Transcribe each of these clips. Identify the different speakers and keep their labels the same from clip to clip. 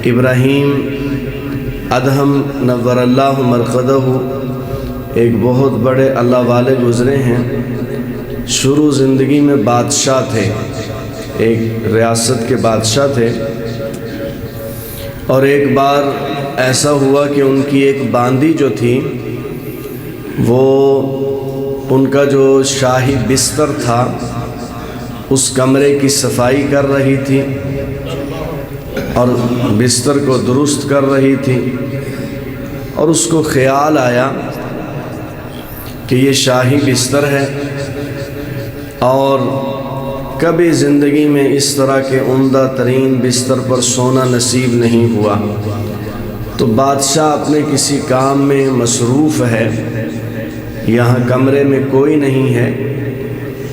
Speaker 1: ابراہیم ادہم نور اللہ مرقدہ ایک بہت بڑے اللہ والے گزرے ہیں۔ شروع زندگی میں بادشاہ تھے، ایک ریاست کے بادشاہ تھے، اور ایک بار ایسا ہوا کہ ان کی ایک باندی جو تھی وہ ان کا جو شاہی بستر تھا اس کمرے کی صفائی کر رہی تھی اور بستر کو درست کر رہی تھی، اور اس کو خیال آیا کہ یہ شاہی بستر ہے اور کبھی زندگی میں اس طرح کے عمدہ ترین بستر پر سونا نصیب نہیں ہوا، تو بادشاہ اپنے کسی کام میں مصروف ہے، یہاں کمرے میں کوئی نہیں ہے،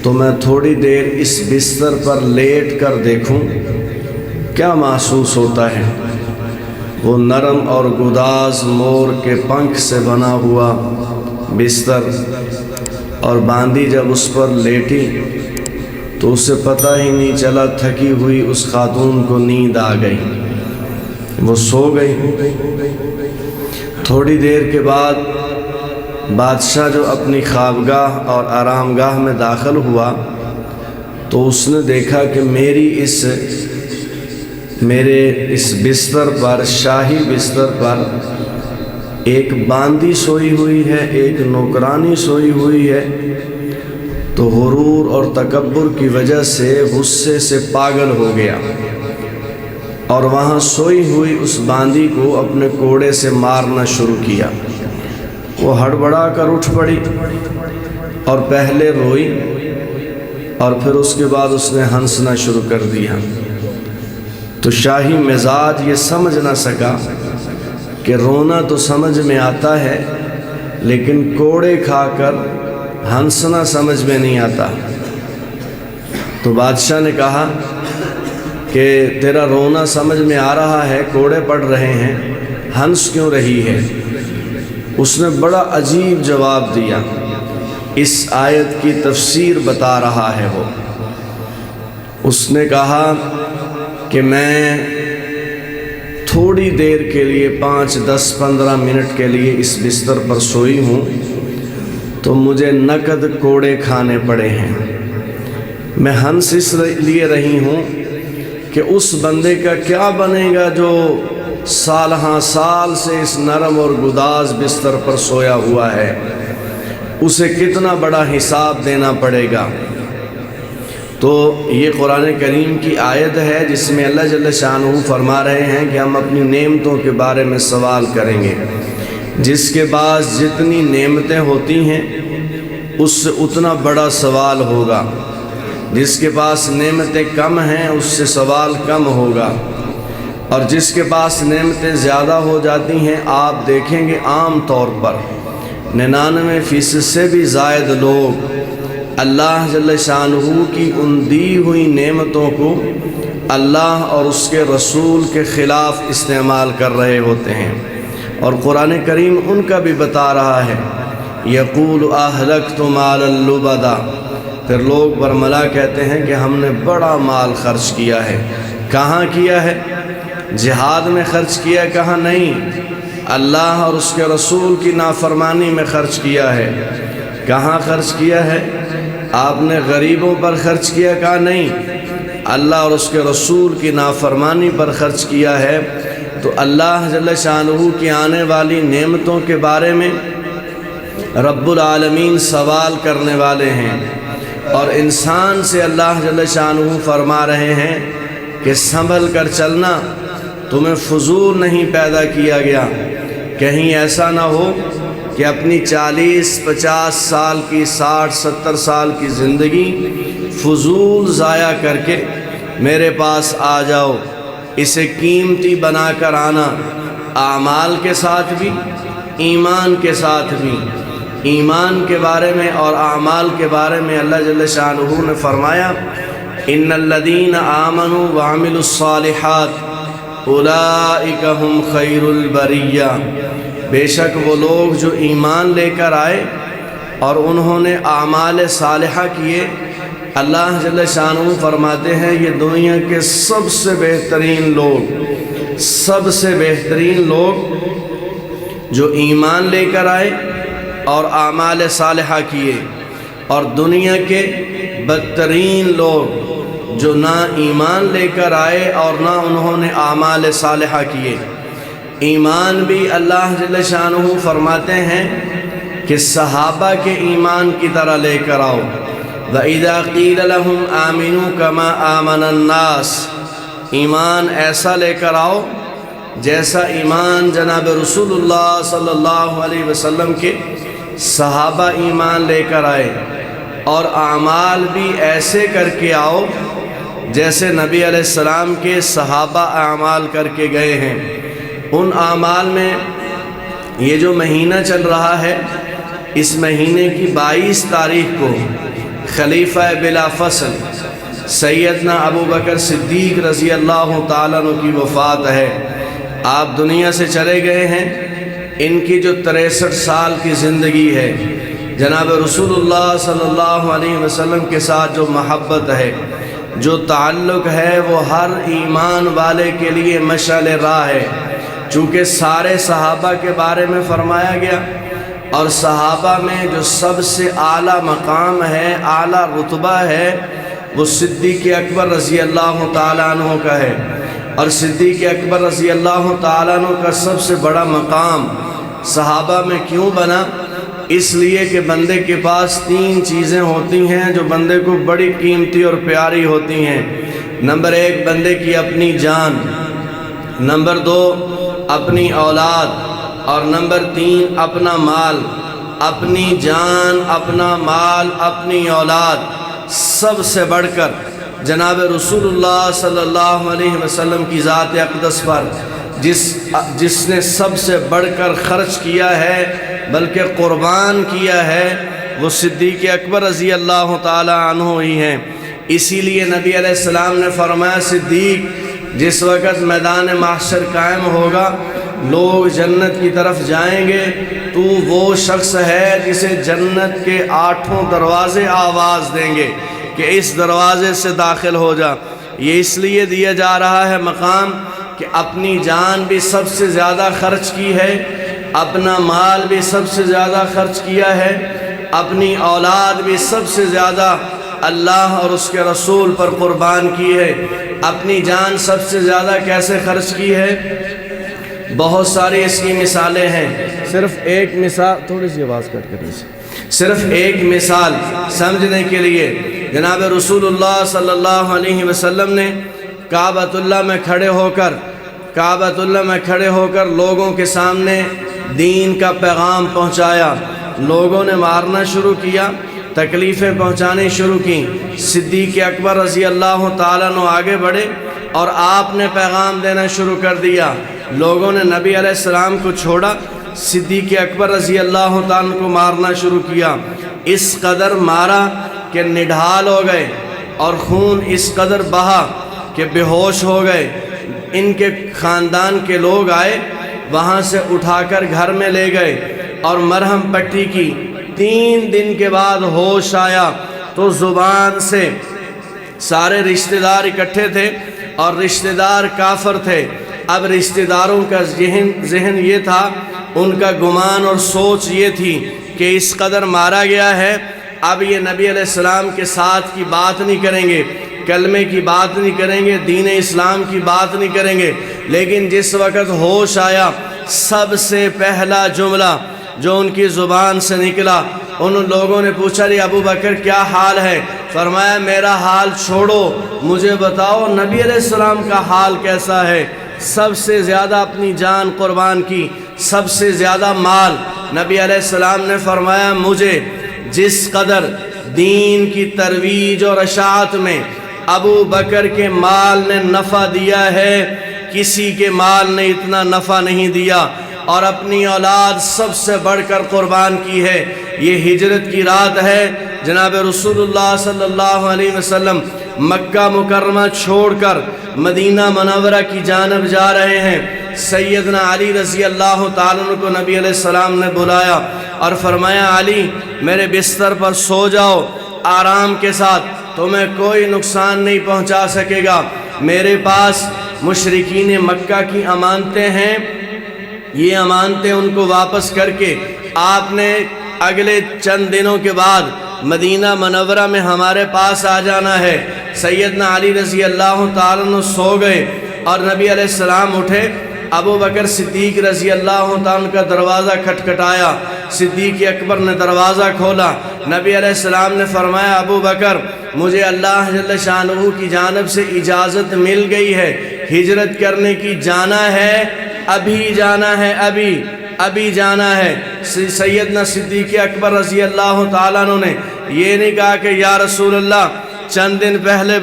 Speaker 1: تو میں تھوڑی دیر اس بستر پر لیٹ کر دیکھوں کیا محسوس ہوتا ہے۔ وہ نرم اور گداز مور کے پنکھ سے بنا ہوا بستر، اور باندی جب اس پر لیٹی تو اسے پتہ ہی نہیں چلا، تھکی ہوئی اس خاتون کو نیند آ گئی، وہ سو گئی۔ تھوڑی دیر کے بعد بادشاہ جو اپنی خوابگاہ اور آرام گاہ میں داخل ہوا تو اس نے دیکھا کہ میرے اس بستر پر، شاہی بستر پر ایک باندی سوئی ہوئی ہے، ایک نوکرانی سوئی ہوئی ہے، تو غرور اور تکبر کی وجہ سے غصے سے پاگل ہو گیا اور وہاں سوئی ہوئی اس باندی کو اپنے کوڑے سے مارنا شروع کیا۔ وہ ہڑبڑا کر اٹھ پڑی اور پہلے روئی اور پھر اس کے بعد اس نے ہنسنا شروع کر دیا۔ تو شاہی مزاج یہ سمجھ نہ سکا کہ رونا تو سمجھ میں آتا ہے لیکن کوڑے کھا کر ہنسنا سمجھ میں نہیں آتا۔ تو بادشاہ نے کہا کہ تیرا رونا سمجھ میں آ رہا ہے، کوڑے پڑ رہے ہیں، ہنس کیوں رہی ہے؟ اس نے بڑا عجیب جواب دیا، اس آیت کی تفسیر بتا رہا ہے وہ۔ اس نے کہا کہ میں تھوڑی دیر کے لیے 5, 10, 15 منٹ کے لیے اس بستر پر سوئی ہوں تو مجھے نقد کوڑے کھانے پڑے ہیں۔ میں ہنس اس لیے رہی ہوں کہ اس بندے کا کیا بنے گا جو سالہاں سال سے اس نرم اور گداز بستر پر سویا ہوا ہے، اسے کتنا بڑا حساب دینا پڑے گا۔ تو یہ قرآن کریم کی آیت ہے جس میں اللہ جل شانہ فرما رہے ہیں کہ ہم اپنی نعمتوں کے بارے میں سوال کریں گے۔ جس کے پاس جتنی نعمتیں ہوتی ہیں اس سے اتنا بڑا سوال ہوگا، جس کے پاس نعمتیں کم ہیں اس سے سوال کم ہوگا، اور جس کے پاس نعمتیں زیادہ ہو جاتی ہیں آپ دیکھیں گے عام طور پر 99% سے بھی زائد لوگ اللہ جل شانہ کی ان دی ہوئی نعمتوں کو اللہ اور اس کے رسول کے خلاف استعمال کر رہے ہوتے ہیں، اور قرآن کریم ان کا بھی بتا رہا ہے، یقول اہلکت مالا لبدا۔ پھر لوگ برملا کہتے ہیں کہ ہم نے بڑا مال خرچ کیا ہے۔ کہاں کیا ہے؟ جہاد میں خرچ کیا؟ کہاں نہیں، اللہ اور اس کے رسول کی نافرمانی میں خرچ کیا ہے۔ کہاں خرچ کیا ہے؟ آپ نے غریبوں پر خرچ کیا؟ کہا نہیں، اللہ اور اس کے رسول کی نافرمانی پر خرچ کیا ہے۔ تو اللہ جل شانہ کی آنے والی نعمتوں کے بارے میں رب العالمین سوال کرنے والے ہیں، اور انسان سے اللہ جل شانہ فرما رہے ہیں کہ سنبھل کر چلنا، تمہیں فضول نہیں پیدا کیا گیا، کہیں ایسا نہ ہو کہ اپنی 40, 50 سال کی، 60, 70 سال کی زندگی فضول ضائع کر کے میرے پاس آ جاؤ۔ اسے قیمتی بنا کر آنا، اعمال کے ساتھ بھی، ایمان کے ساتھ بھی۔ ایمان کے بارے میں اور اعمال کے بارے میں اللہ جل شانہ نے فرمایا، ان الذین آمنوا وعملوا الصالحات اولئک هم خیر البریہ۔ بے شک وہ لوگ جو ایمان لے کر آئے اور انہوں نے اعمال صالحہ کیے، اللہ جل شانہ فرماتے ہیں یہ دنیا کے سب سے بہترین لوگ، سب سے بہترین لوگ جو ایمان لے کر آئے اور اعمال صالحہ کیے، اور دنیا کے بدترین لوگ جو نہ ایمان لے کر آئے اور نہ انہوں نے اعمال صالحہ کیے۔ ایمان بھی اللہ جل شانہ فرماتے ہیں کہ صحابہ کے ایمان کی طرح لے کر آؤ۔ وَإِذَا قِيلَ لَهُمْ آمِنُوا كَمَا آمَنَ النَّاسِ، ایمان ایسا لے کر آؤ جیسا ایمان جناب رسول اللہ صلی اللہ علیہ وسلم کے صحابہ ایمان لے کر آئے، اور اعمال بھی ایسے کر کے آؤ جیسے نبی علیہ السلام کے صحابہ اعمال کر کے گئے ہیں۔ ان اعمال میں یہ جو مہینہ چل رہا ہے، اس مہینے کی 22 تاریخ کو خلیفہ بلا فصل سیدنا ابو بکر صدیق رضی اللہ تعالیٰ عنہ کی وفات ہے۔ آپ دنیا سے چلے گئے ہیں۔ ان کی جو 63 سال کی زندگی ہے، جناب رسول اللہ صلی اللہ علیہ وسلم کے ساتھ جو محبت ہے، جو تعلق ہے، وہ ہر ایمان والے کے لیے مشعل راہ ہے۔ چونکہ سارے صحابہ کے بارے میں فرمایا گیا، اور صحابہ میں جو سب سے اعلیٰ مقام ہے، اعلیٰ رتبہ ہے، وہ صدیق اکبر رضی اللہ تعالیٰ عنہ کا ہے۔ اور صدیق اکبر رضی اللہ تعالیٰ عنہ کا سب سے بڑا مقام صحابہ میں کیوں بنا؟ اس لیے کہ بندے کے پاس 3 چیزیں ہوتی ہیں جو بندے کو بڑی قیمتی اور پیاری ہوتی ہیں۔ نمبر 1 بندے کی اپنی جان، نمبر 2 اپنی اولاد، اور نمبر 3 اپنا مال۔ اپنی جان، اپنا مال، اپنی اولاد، سب سے بڑھ کر جناب رسول اللہ صلی اللہ علیہ وسلم کی ذات اقدس پر جس نے سب سے بڑھ کر خرچ کیا ہے، بلکہ قربان کیا ہے، وہ صدیق اکبر رضی اللہ تعالی عنہ ہی ہیں۔ اسی لیے نبی علیہ السلام نے فرمایا، صدیق جس وقت میدان محشر قائم ہوگا، لوگ جنت کی طرف جائیں گے، تو وہ شخص ہے جسے جنت کے 8 دروازے آواز دیں گے کہ اس دروازے سے داخل ہو جا۔ یہ اس لیے دیا جا رہا ہے مقام کہ اپنی جان بھی سب سے زیادہ خرچ کی ہے، اپنا مال بھی سب سے زیادہ خرچ کیا ہے، اپنی اولاد بھی سب سے زیادہ اللہ اور اس کے رسول پر قربان کی ہے۔ اپنی جان سب سے زیادہ کیسے خرچ کی ہے؟ بہت ساری اس کی مثالیں ہیں۔ صرف ایک مثال، تھوڑی سی آواز کٹ کر صرف ایک مثال سمجھنے کے لیے، جناب رسول اللہ صلی اللہ علیہ وسلم نے کعبۃ اللہ میں کھڑے ہو کر لوگوں کے سامنے دین کا پیغام پہنچایا۔ لوگوں نے مارنا شروع کیا، تکلیفیں پہنچانی شروع کی۔ صدیق اکبر رضی اللہ تعالیٰ عنہ آگے بڑھے اور آپ نے پیغام دینا شروع کر دیا۔ لوگوں نے نبی علیہ السلام کو چھوڑا، صدیق اکبر رضی اللہ تعالیٰ عنہ کو مارنا شروع کیا۔ اس قدر مارا کہ نڈھال ہو گئے، اور خون اس قدر بہا کہ بے ہوش ہو گئے۔ ان کے خاندان کے لوگ آئے، وہاں سے اٹھا کر گھر میں لے گئے اور مرہم پٹی کی۔ 3 دن کے بعد ہوش آیا تو زبان سے سارے رشتہ دار اکٹھے تھے، اور رشتہ دار کافر تھے۔ اب رشتہ داروں کا ذہن یہ تھا، ان کا گمان اور سوچ یہ تھی کہ اس قدر مارا گیا ہے، اب یہ نبی علیہ السلام کے ساتھ کی بات نہیں کریں گے، کلمے کی بات نہیں کریں گے، دین اسلام کی بات نہیں کریں گے۔ لیکن جس وقت ہوش آیا، سب سے پہلا جملہ جو ان کی زبان سے نکلا، ان لوگوں نے پوچھا، ابو بکر کیا حال ہے؟ فرمایا، میرا حال چھوڑو، مجھے بتاؤ نبی علیہ السلام کا حال کیسا ہے۔ سب سے زیادہ اپنی جان قربان کی، سب سے زیادہ مال۔ نبی علیہ السلام نے فرمایا، مجھے جس قدر دین کی ترویج اور اشاعت میں ابو بکر کے مال نے نفع دیا ہے، کسی کے مال نے اتنا نفع نہیں دیا، اور اپنی اولاد سب سے بڑھ کر قربان کی ہے۔ یہ ہجرت کی رات ہے، جناب رسول اللہ صلی اللہ علیہ وسلم مکہ مکرمہ چھوڑ کر مدینہ منورہ کی جانب جا رہے ہیں۔ سیدنا علی رضی اللہ تعالیٰ عنہ کو نبی علیہ السلام نے بلایا اور فرمایا، علی میرے بستر پر سو جاؤ آرام کے ساتھ، تمہیں کوئی نقصان نہیں پہنچا سکے گا۔ میرے پاس مشرکین مکہ کی امانتیں ہیں، یہ امانتیں ان کو واپس کر کے آپ نے اگلے چند دنوں کے بعد مدینہ منورہ میں ہمارے پاس آ جانا ہے۔ سیدنا علی رضی اللہ تعالیٰ عنہ سو گئے اور نبی علیہ السلام اٹھے۔ ابو بکر صدیق رضی اللہ تعالیٰ کا دروازہ کھٹکھٹایا، صدیق اکبر نے دروازہ کھولا۔ نبی علیہ السلام نے فرمایا ابو بکر مجھے اللہ جل شانہ کی جانب سے اجازت مل گئی ہے، ہجرت کرنے کی، جانا ہے، ابھی جانا ہے، ابھی جانا ہے۔ سیدنا صدیق اکبر رضی اللہ تعالیٰ عنہ نے یہ نہیں کہا کہ یا رسول اللہ چند دن پہلے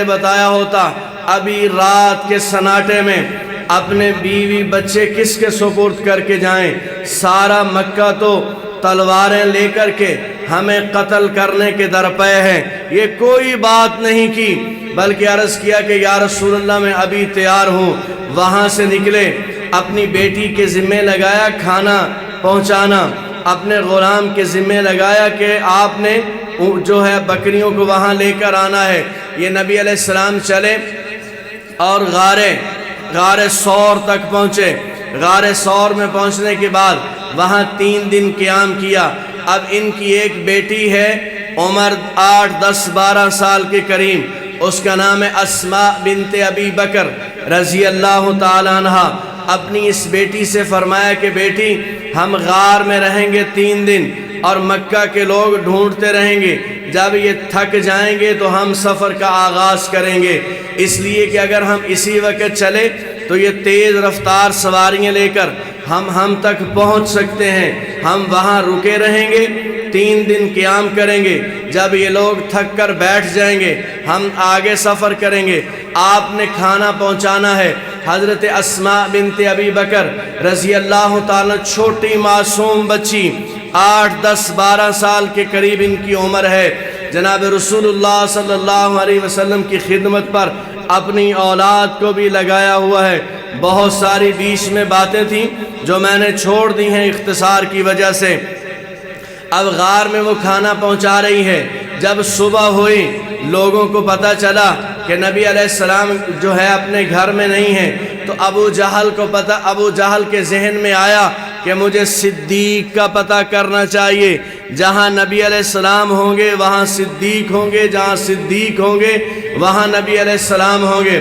Speaker 1: بتایا ہوتا، ابھی رات کے سناٹے میں اپنے بیوی بچے کس کے سپرد کر کے جائیں؟ سارا مکہ تو تلواریں لے کر کے ہمیں قتل کرنے کے درپے ہیں۔ یہ کوئی بات نہیں کی، بلکہ عرض کیا کہ یا رسول اللہ میں ابھی تیار ہوں۔ وہاں سے نکلے، اپنی بیٹی کے ذمہ لگایا کھانا پہنچانا، اپنے غلام کے ذمہ لگایا کہ آپ نے جو ہے بکریوں کو وہاں لے کر آنا ہے۔ یہ نبی علیہ السلام چلے اور غار ثور تک پہنچے۔ غار ثور میں پہنچنے کے بعد وہاں 3 دن قیام کیا۔ اب ان کی ایک بیٹی ہے عمر 8 10 12 سال کے قریب، اس کا نام ہے اسماء بنت ابی بکر رضی اللہ تعالیٰ عنہ۔ اپنی اس بیٹی سے فرمایا کہ بیٹی ہم غار میں رہیں گے 3 دن اور مکہ کے لوگ ڈھونڈتے رہیں گے، جب یہ تھک جائیں گے تو ہم سفر کا آغاز کریں گے، اس لیے کہ اگر ہم اسی وقت چلے تو یہ تیز رفتار سواریاں لے کر ہم تک پہنچ سکتے ہیں۔ ہم وہاں رکے رہیں گے، 3 دن قیام کریں گے، جب یہ لوگ تھک کر بیٹھ جائیں گے ہم آگے سفر کریں گے۔ آپ نے کھانا پہنچانا ہے۔ حضرت اسماء بنت ابی بکر رضی اللہ تعالیٰ چھوٹی معصوم بچی 8 10 12 سال کے قریب ان کی عمر ہے، جناب رسول اللہ صلی اللہ علیہ وسلم کی خدمت پر اپنی اولاد کو بھی لگایا ہوا ہے۔ بہت ساری بیچ میں باتیں تھیں جو میں نے چھوڑ دی ہیں اختصار کی وجہ سے۔ اب غار میں وہ کھانا پہنچا رہی ہے۔ جب صبح ہوئی لوگوں کو پتہ چلا کہ نبی علیہ السلام جو ہے اپنے گھر میں نہیں ہیں، تو ابو جہل کے ذہن میں آیا کہ مجھے صدیق کا پتہ کرنا چاہیے۔ جہاں نبی علیہ السلام ہوں گے وہاں صدیق ہوں گے، جہاں صدیق ہوں گے وہاں نبی علیہ السلام ہوں گے۔